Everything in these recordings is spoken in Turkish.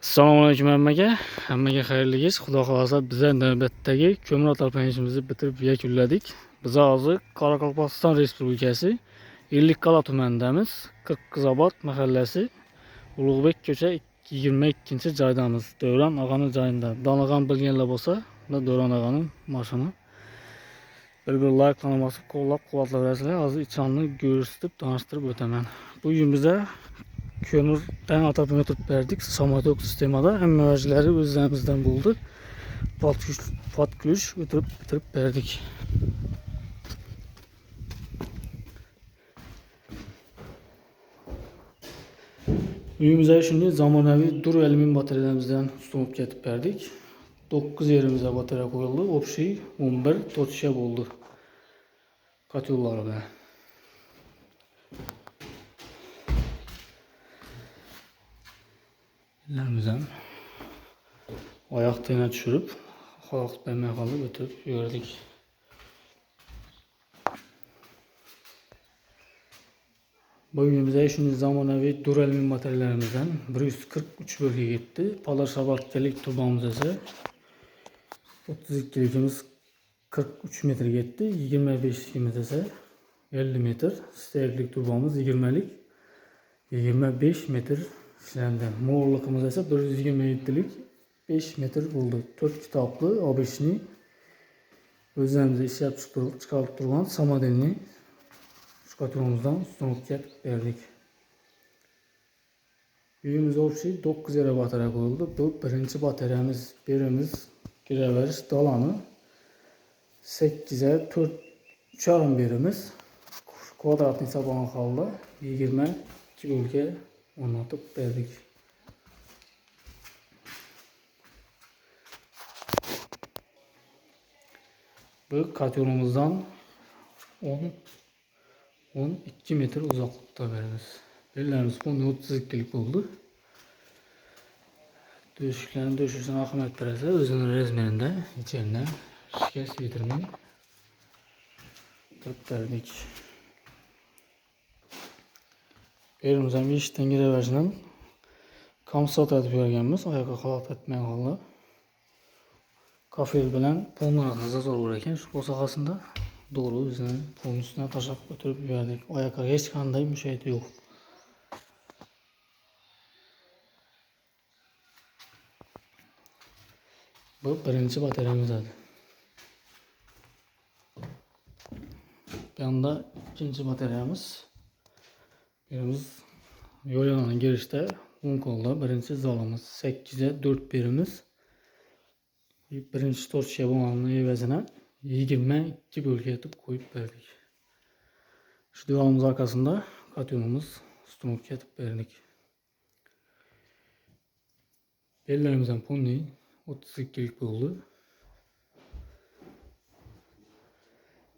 Assalomualaikum hammaga. Hammaga xayrli kech. Xudo xolasa bizlar navbatdagi ko'mir atalgan ishimizni bitirib yakunladik. Biz hozir Qoraqalpog'iston Respublikasi Ellikqal'a tumanidamiz. Qirqqizobod mahallasi Ulug'bek ko'cha 22-joydamiz. Davron og'aning joyida. Donag'an bilganlar bo'lsa, Davron og'aning mashini. Bir like qilib bosib, qo'llab-quvvatlayverasizlar. Hozir ichini ko'rsatib, tanishtirib o'taman. Bu uyimizda kömürden atıp ötüp verdik. Somatok sistemada emmevacıları özlemimizden buldu. Patkülüş ötüp verdik. Uyumuza şimdi zamanəvi dur elimin bataryamızdan tutup getib verdik. 9 yerimize batarya koyuldu. Opşi 11 totşab oldu. Katyolları da. Ellerimizden ayaqtığına düşürüp halaqt vermeye kalıp götürüp gördük. Bu uyumuzda şimdi zamanəvi duralmin materyallerimizden 143 bölge gitti. Palar şabartkelik turbamız ise 32'likimiz 43 metre gitti. 25'likimiz ise 50 metre. Stereklik turbamız 20'lik 25 metre. Morluğumuz ise 127'lik 5 metre oldu. 4 kitaplı A5'ni özlerimize işlep çıkartıp duran samadelini şkatürümüzden üstünlük verdik. Büyüğümüz opşi 9 yere batarya koyuldu. Bu birinci bataryamız birimiz gireveriş dalanı 8'e 4,5 birimiz kvadrat hesabına kaldı. 22 bölge anlatıp verdik. Bu katyonumuzdan 12 metre uzaklıkta veririz. Bellerimiz bunu 32'lik oldu. Döşüklerin döşüşüne akımet verese özünün rezmerinde içerine şikayet yedirmeyi verdik. Elimizden bir işten gireversinden kamsat edip vergenimiz ayakta kalıp etmeye kaldı. Kafel bilen polun arasında zor vurarken şu posakasında doğru üzerine polun üstüne taşak götürüp verdik. Ayakta hiç kanday bir şey yok. Bu birinci bataryamız adı. Bir anda ikinci bataryamız. Birimiz yol yanının girişte 10 kolda birinci zalımız 8'e 4 birimiz. Birinci torç yabanının evezine 22 bölge atıp koyup verdik. Şu divalımız arkasında katyonumuz stumuk yatıp verdik. Bellerimizden ponni 32'lik oldu.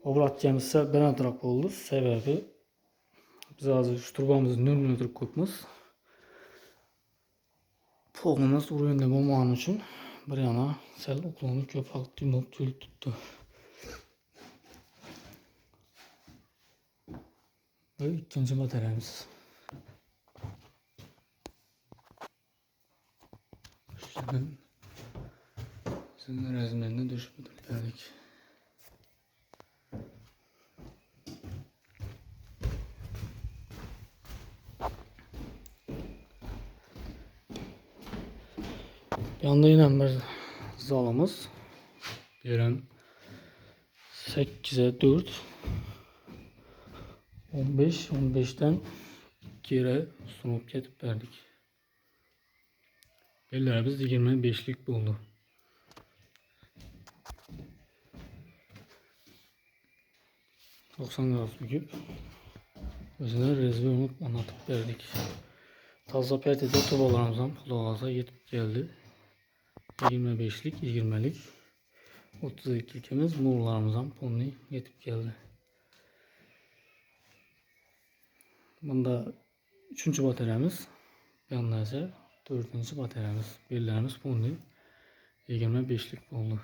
Obrat ise ben taraf oldu. Sebebi biz hazır şu turbamızın nörmünü koyupmuz. Polumuz uruyunda bulmağın için bir yana sel okulunu köpak tümop tül tuttu. Ve ikinci materyalimiz. Sizin resimlerine düşüp verdik. Yanında yine bir zalımız. Diyelim 8'e 4 15'ten geri sunup getip verdik. Bellerimiz 25'lik buldu. %90 büküp özüne rezil olup anlatıp verdik. Taza pertede turbalarımızdan pulağaza yetip geldi. 25'lik, 20'lik 32'likimiz muğurlarımızdan pulunu yetip geldi. Bunda 3. bataryamız, yanında ise 4. bataryamız. Bellerimiz pulunu 25'lik oldu.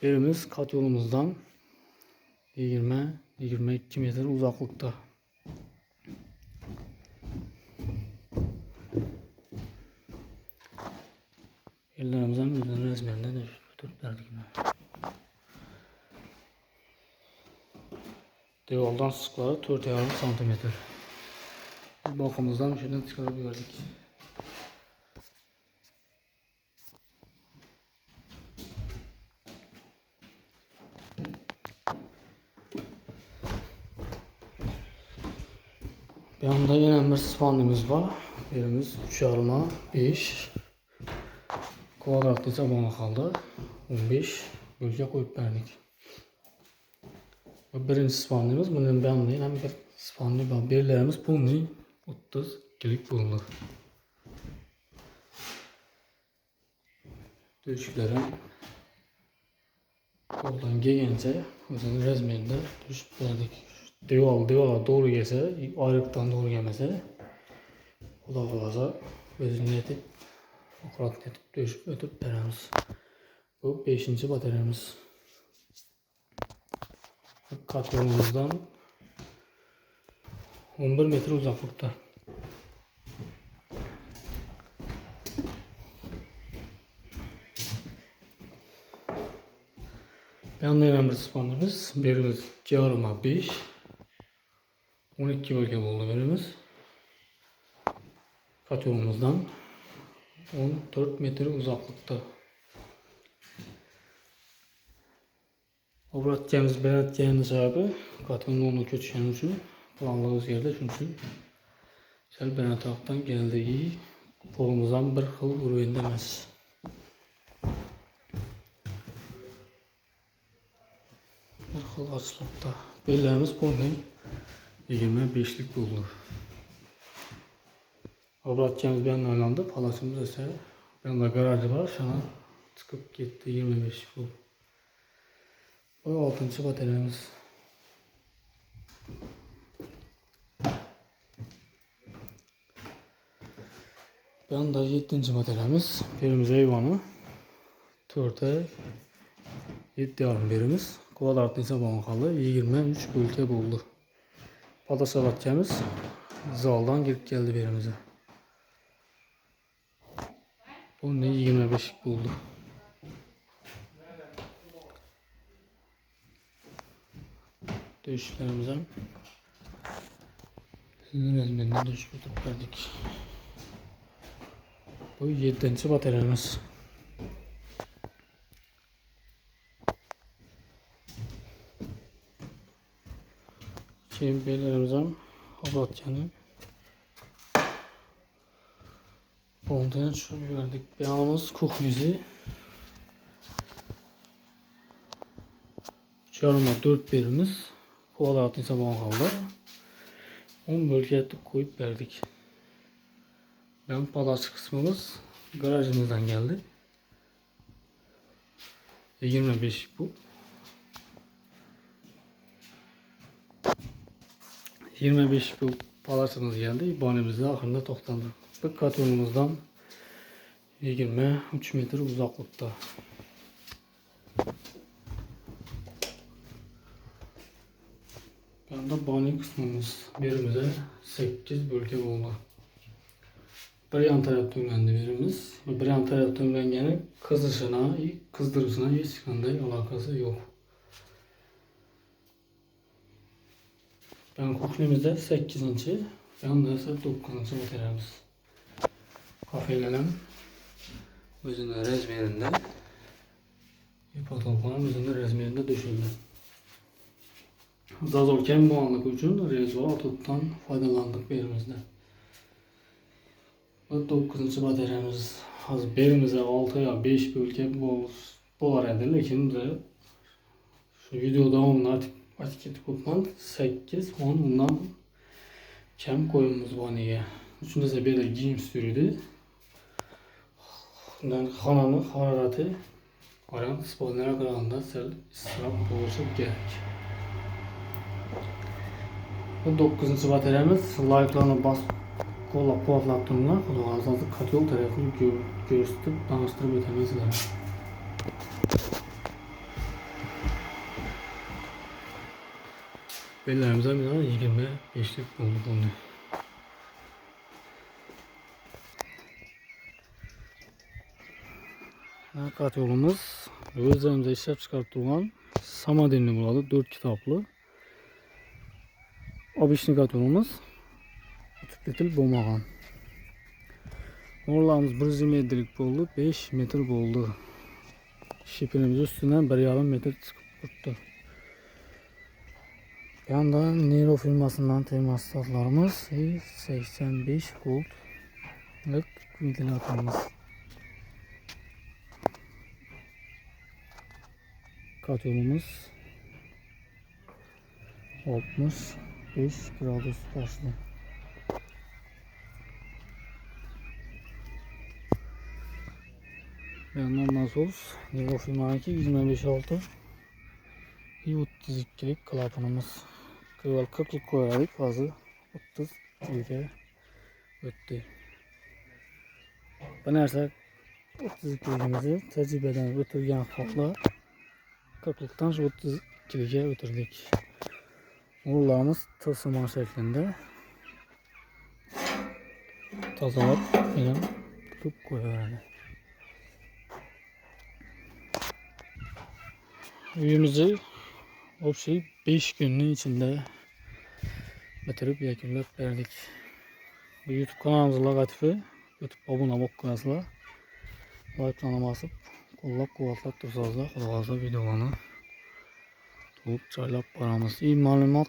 Birimiz kat yolumuzdan 20-22 metre uzaklıkta. Ellerimizden yüzünün resmerinden de tutup verdik. Devaldan sıkları 4,5 santimetre. Bakımızdan şuradan çıkarıp verdik. Bir anda yine bir spandimiz var. Birimiz 3,5 kvadratlı ise bana kaldı. 15 bölge koyup verdik. Birinci spandimiz bunun bir anda yine bir spandi var. Birlerimiz bunu 30 kilik bulunur. Döşüklerin koldan gelence özünün rezmerinde düşüp verdik. Devala doğru gelse, ayrıktan doğru gelmese kulak olasa özünü yetip okurat yetip döşüp ötüp veremiz. Bu 5. bataryamız. Kat yolumuzdan 11 metre uzaklıkta. Bir anlayan bir spandımız. Birimiz 2,5 12 bölge oldu birimiz. Kat yolumuzdan 14 metre uzaklıkta. Obratacağımız beratacağımız abi katının onu kötüşen için planladığımız yerde çünkü sel berataqdan geldiği kolumuzdan bir xil uruyunda emas. Bir xil açılıqda. Bellərimiz bunun 25'lik bulunur. Obratacağımız bir yandan aylandı. Palasımız ise bir yanda garajı var. Şana çıkıp gitti 25 bu. Bu 6. bataryamız. Bir anda 7. bataryamız. Birimiz eyvanı. 4'e 7,5 birimiz. Kvadratlı ise bana kaldı. 23 bölge buldu. Padasa batacağımız zaldan girip geldi birimize. Bu ne 25 buldu. Döşüklerimize sizin ezmerinden döşük tutup verdik. Bu 7. bataryamız. Şimdi bellerimizden ablatcanı ondan şöyle verdik. Bir anımız kuhyüzü 3,4 birimiz kvadratlı ise bana kaldı. 10 bölge koyup verdik. Ben palas kısmımız garajımızdan geldi. 25 bu. 25 bu palasımız geldi. İbanimizde akırında toktandı. Bu katonumuzdan 23 metre uzaklıkta. Bir anda bani kısmımız birimize 8 bölge oldu. Bir yan taraf düğümlendi birimiz. Bir yan taraf düğümlengenin kızdırışına hiç sıkıntı alakası yok. Ben kuhyemizde 8. Yanında ise 9. bataryamız. Kafeylenem özünün rezmerinde ipatolkanın özünün rezmerinde döşüldü. Zazolken bu anlık için rezual atıktan faydalandık birimizde. Bu 9. bataryamız az birimize 6'ya 5 bölge bolar edi. Lekin bize şu videoda onlar etiketi kopman 8 10 ondan kem koyumuz bu neye. Üçüncü ise böyle giyim sürüdü. Xananın hararatı aran spolnera qırağında sel israf oluşup gerek. Bu 9. bataryamız like'larına bas kolla quvvatlattığımda kulağınızda katyol tarafını gösterip danıştırıp ötemezler. Bellerimizden bir tane 25'lik bulduk onu. Kat yolumuz özlerimizde işlep çıkartılgan Samadinli buladı 4 kitaplı. Abişli kat yolumuz tüpletil bolmagan. Oralarımız 127'lik oldu, 5 metre oldu. Şipinimiz üstünden 1,5 metre çıkıp tuttu. Bir anda Nero firmasından temaslatlarımız 85 gold'lık ventilatörümüz. Kat yolumuz 65 gradus başlı. Bir yandan nasıl Nero firmanınki 25.6 32'lik klapanımız. 40'lık koyarak fazla 32'ye öttü. Bu narsa 32'ligimizi tecrübeden ötürgen halkla 40'lıktan 32'liğe ötürdük. Uğurlarımız tılsıman şeklinde tazalap benim tutup koyuyor. Üyümüzü o şey 5 günün içinde bitirip yakınlık verdik. Bu YouTube kanalımızın logatipi YouTube abone olmakla like'lana basıp kollap kuvvetlap tursazlar kulağınızda videolarını tutup çaylap baramız. İyi malumat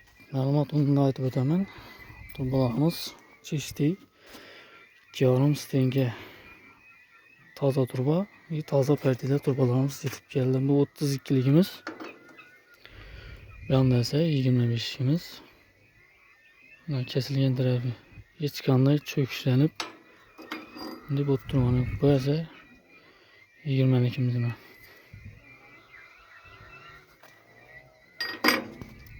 onu da aytıp ötemen. Turbalarımız çeşitli 2,5 stenge taza turba, taza perdede turbalarımız yetip geldi. Bu 32'ligimiz. Bir anda ise 25'imiz. Kesilgen tarafı hiç kanlı çöküşlenip şimdi botturmanı. Bu ise 22'imiz.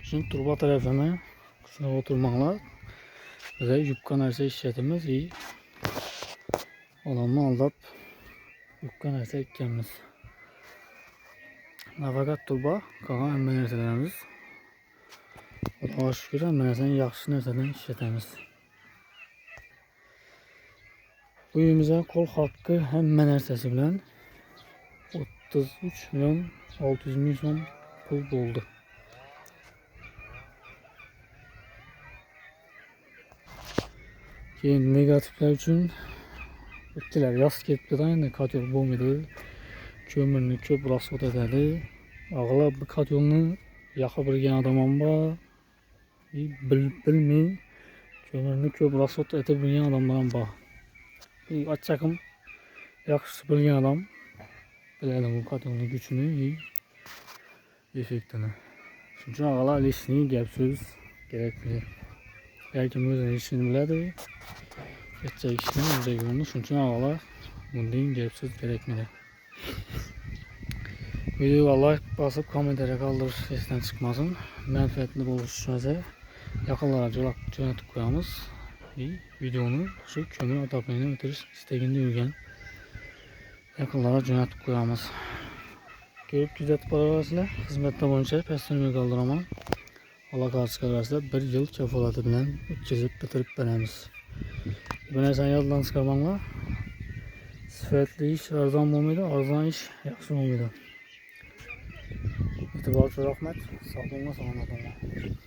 Şimdi turba tarafına kısına oturmakla bize yupkan arsa işletimiz iyi. Olanını aldap yupkan arsa ekkemiz. Nafakat turba kalan emme nerselerimiz. Allah'a şükür emme nersenin yaxşı nerselerden işletimiz. Bu uyumuza kol hakkı emme nersesi bilen 33 milyon 600 bin son pul doldu. Keyin negatifler için bittiler. Yaz ketdi da kat yolu bo'lmaydi. Kömürni ko'p rasxod etadi. Ağla bu kat yolunu yakıp bilgen adamam var. Bilmey kömürni ko'p rasxod etib bilgen adamlarım var. Açıkım yaxshi bilgen adam biladi bu kat yolunun gücünü, effektini. Shuning uchun ağla lishni gap so'z kerakli. Belki o'zini ishini biladi. Geçecek işini o'zi yo'lini shuning uchun ağla bunday gap so'z kerakmidi. Videoga like basıp kommentariya qoldirib esdan chiqmasin. Manfaatli bo'lishi uchun yaqinlarga jo'natib qo'yamiz. Videoni shu ko'mir otobini o'tirish istagida yurgan yaqinlarga jo'natib qo'yamiz. Ko'rib kuzatib boraverasizlar. Xizmatda bo'yicha pastini qoldiraman. Allah qarshi qarasida 1 yil kafolati bilan o'tkazib bitirib beramiz. Bu narsani yoddan chiqarmanglar. Sifatli ish arzon bo'lmaydi, arzon ish yaxshi bo'lmaydi. İtibarı rahmet, sağ olun, selamat olun.